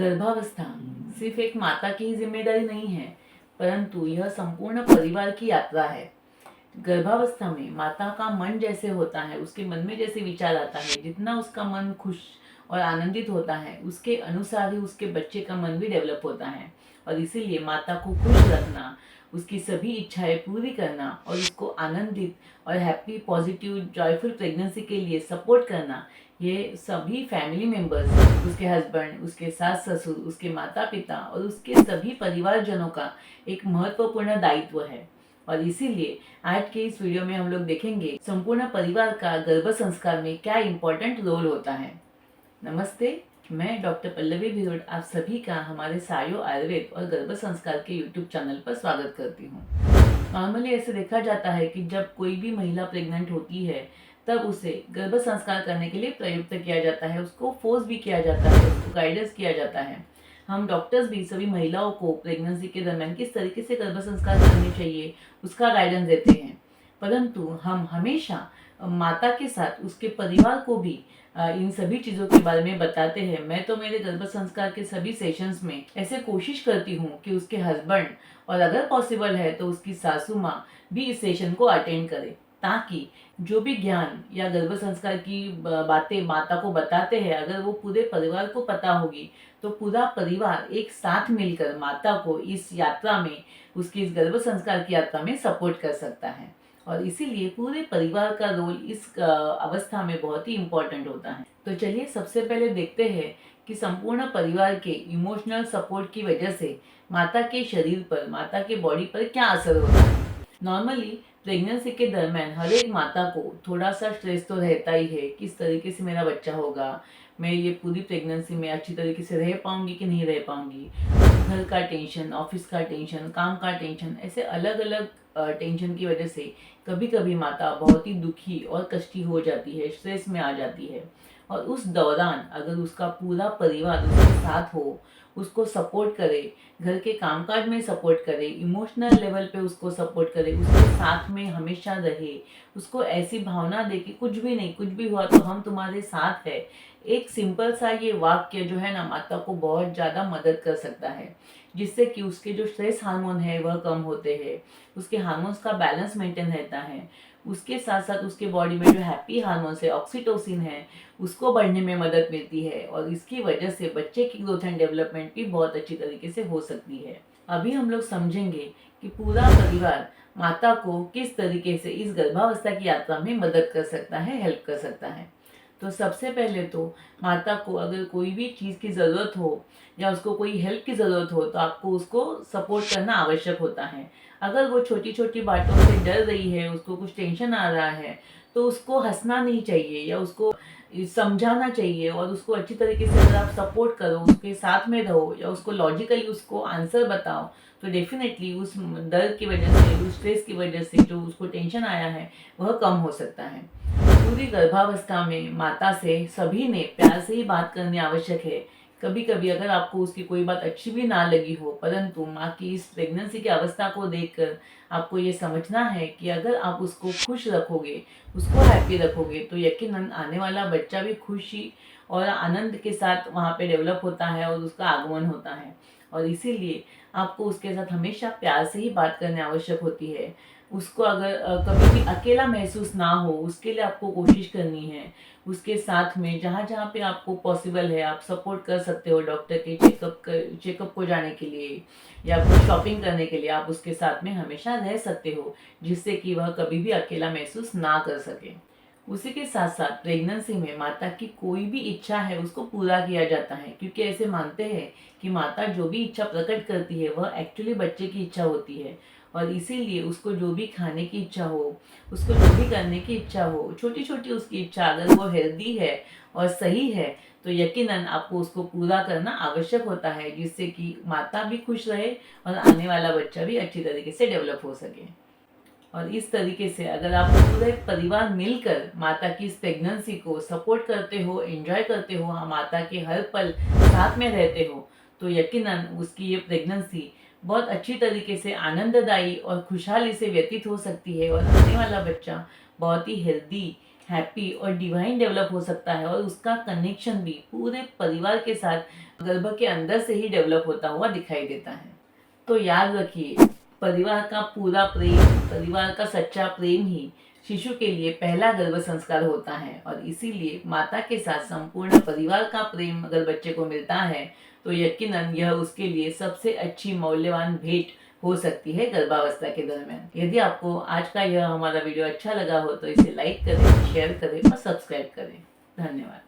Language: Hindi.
गर्भावस्था सिर्फ एक माता की ही जिम्मेदारी नहीं है, परंतु यह संपूर्ण परिवार की यात्रा है। गर्भावस्था में माता का मन जैसे होता है, उसके मन में जैसे विचार आता है, जितना उसका मन खुश और आनंदित होता है, उसके अनुसार ही उसके बच्चे का मन भी डेवलप होता है। और इसीलिए माता को खुश रखना, उसकी सभी इच्छाएं पूरी करना और उसको आनंदित और हैप्पी पॉजिटिव जॉयफुल प्रेगनेंसी के लिए सपोर्ट करना, ये सभी फैमिली मेंबर्स, उसके हस्बैंड, उसके सास ससुर, उसके माता पिता और उसके सभी परिवारजनों का एक महत्वपूर्ण दायित्व है। और इसीलिए आज के इस वीडियो में हम लोग देखेंगे संपूर्ण परिवार का गर्भ संस्कार में क्या इम्पोर्टेंट रोल होता है। नमस्ते, मैं डॉक्टर पल्लवी भिरोड आप सभी का हमारे सायो आयुर्वेद और गर्भ संस्कार के यूट्यूब चैनल पर स्वागत करती हूँ। नॉर्मली ऐसे देखा जाता है कि जब कोई भी महिला प्रेग्नेंट होती है तब उसे गर्भ संस्कार करने के लिए प्रयुक्त किया जाता है, उसको फोर्स भी किया जाता है, उसको गाइडेंस किया जाता है। हम डॉक्टर्स भी सभी महिलाओं को प्रेगनेंसी के दरमियान किस तरीके से गर्भ संस्कार करने चाहिए उसका गाइडेंस देते हैं, परंतु हम हमेशा माता के साथ उसके परिवार को भी इन सभी चीज़ों के बारे में बताते हैं। मैं तो मेरे गर्भ संस्कार के सभी सेशंस में ऐसे कोशिश करती हूँ कि उसके हस्बैंड और अगर पॉसिबल है तो उसकी सासू माँ भी इस सेशन को अटेंड करे, ताकि जो भी ज्ञान या गर्भ संस्कार की बातें माता को बताते हैं, अगर वो पूरे परिवार को पता होगी तो पूरा परिवार एक साथ मिलकर माता को इस यात्रा में, उसकी इस गर्भ संस्कार की यात्रा में सपोर्ट कर सकता है। और इसीलिए पूरे परिवार का रोल इस अवस्था में बहुत ही इम्पोर्टेंट होता है। तो चलिए सबसे पहले देखते हैं कि संपूर्ण परिवार के इमोशनल सपोर्ट की वजह से माता के शरीर पर, माता के बॉडी पर क्या असर होता है। नॉर्मली प्रेगनेंसी के दरमियान हर एक माता को थोड़ा सा स्ट्रेस तो रहता ही है, किस तरीके से मेरा बच्चा होगा, मैं ये पूरी प्रेगनेंसी में अच्छी तरीके से रह पाऊंगी कि नहीं रह पाऊंगी, घर का टेंशन, ऑफिस का टेंशन, काम का टेंशन, ऐसे अलग अलग टेंशन की वजह से कभी कभी माता बहुत ही दुखी और कष्टी हो जाती है, स्ट्रेस में आ जाती है। और उस दौरान अगर उसका पूरा परिवार उसके साथ हो, उसको सपोर्ट करे, घर के कामकाज में सपोर्ट करे, इमोशनल लेवल पे उसको सपोर्ट करे, उसके साथ में हमेशा रहे, उसको ऐसी भावना दे कि कुछ भी नहीं, कुछ भी हुआ तो हम तुम्हारे साथ है, एक सिंपल सा ये वाक्य जो है ना माता को बहुत ज़्यादा मदद कर सकता है, जिससे कि उसके जो स्ट्रेस हार्मोन है वह कम होते हैं, उसके हार्मोन्स का बैलेंस मेंटेन रहता है, उसके साथ साथ उसके बॉडी में जो हैप्पी हार्मोन्स है, ऑक्सीटोसिन है, उसको बढ़ने में मदद मिलती है। और इसकी वजह से बच्चे की ग्रोथ एंड डेवलपमेंट भी बहुत अच्छी तरीके से हो सकती है। अभी हम लोग समझेंगे कि पूरा परिवार माता को किस तरीके से इस गर्भावस्था की यात्रा में मदद कर सकता है, हेल्प कर सकता है। तो सबसे पहले तो माता को अगर कोई भी चीज़ की ज़रूरत हो या उसको कोई हेल्प की ज़रूरत हो तो आपको उसको सपोर्ट करना आवश्यक होता है। अगर वो छोटी छोटी बातों से डर रही है, उसको कुछ टेंशन आ रहा है, तो उसको हंसना नहीं चाहिए या उसको समझाना चाहिए और उसको अच्छी तरीके से अगर आप सपोर्ट करो, उसके साथ में रहो या उसको लॉजिकली उसको आंसर बताओ, तो डेफिनेटली उस डर की वजह से, उस स्ट्रेस की वजह से जो उसको टेंशन आया है वह कम हो सकता है। पूरी गर्भावस्था में माता से सभी ने प्यार से ही बात करनी आवश्यक है। कभी कभी अगर आपको उसकी कोई बात अच्छी भी ना लगी हो, परंतु माँ की इस प्रेगनेंसी की अवस्था को देखकर आपको ये समझना है कि अगर आप उसको खुश रखोगे, उसको हैप्पी रखोगे, तो यकीनन आने वाला बच्चा भी खुशी और आनंद के साथ वहाँ पे डेवलप होता है और उसका आगमन होता है। और इसीलिए आपको उसके साथ हमेशा प्यार से ही बात करनी आवश्यक होती है। उसको अगर कभी भी अकेला महसूस ना हो, उसके लिए आपको कोशिश करनी है। उसके साथ में जहाँ जहाँ पे आपको पॉसिबल है आप सपोर्ट कर सकते हो, डॉक्टर के चेकअप को जाने के लिए या कुछ शॉपिंग करने के लिए आप उसके साथ में हमेशा रह सकते हो, जिससे कि वह कभी भी अकेला महसूस ना कर सके। उसी के साथ साथ प्रेगनेंसी में माता की कोई भी इच्छा है उसको पूरा किया जाता है, क्योंकि ऐसे मानते हैं कि माता जो भी इच्छा प्रकट करती है वह एक्चुअली बच्चे की इच्छा होती है। और इसीलिए उसको जो भी खाने की इच्छा हो, उसको जो भी करने की इच्छा हो, छोटी छोटी उसकी इच्छा अगर वो हेल्दी है और सही है तो यकीनन आपको उसको पूरा करना आवश्यक होता है, जिससे कि माता भी खुश रहे और आने वाला बच्चा भी अच्छी तरीके से डेवलप हो सके। और इस तरीके से अगर आप पूरे परिवार मिलकर माता की इस प्रेगनेंसी को सपोर्ट करते हो, एंजॉय करते हो, माता के हर पल साथ में रहते हो, तो यकीनन उसकी ये प्रेगनेंसी बहुत अच्छी तरीके से आनंददायी और खुशहाली से व्यतीत हो सकती है और आने वाला बच्चा बहुत ही हेल्दी हैप्पी और डिवाइन डेवलप हो सकता है, और उसका कनेक्शन भी पूरे परिवार के साथ गर्भ के अंदर से ही डेवलप होता हुआ दिखाई देता है। तो याद रखिए, परिवार का पूरा प्रेम, परिवार का सच्चा प्रेम ही शिशु के लिए पहला गर्भ संस्कार होता है, और इसीलिए माता के साथ संपूर्ण परिवार का प्रेम अगर बच्चे को मिलता है तो यकीनन यह उसके लिए सबसे अच्छी मौल्यवान भेंट हो सकती है गर्भावस्था के दरमियान। यदि आपको आज का यह हमारा वीडियो अच्छा लगा हो तो इसे लाइक करें, शेयर करें और सब्सक्राइब करें। धन्यवाद।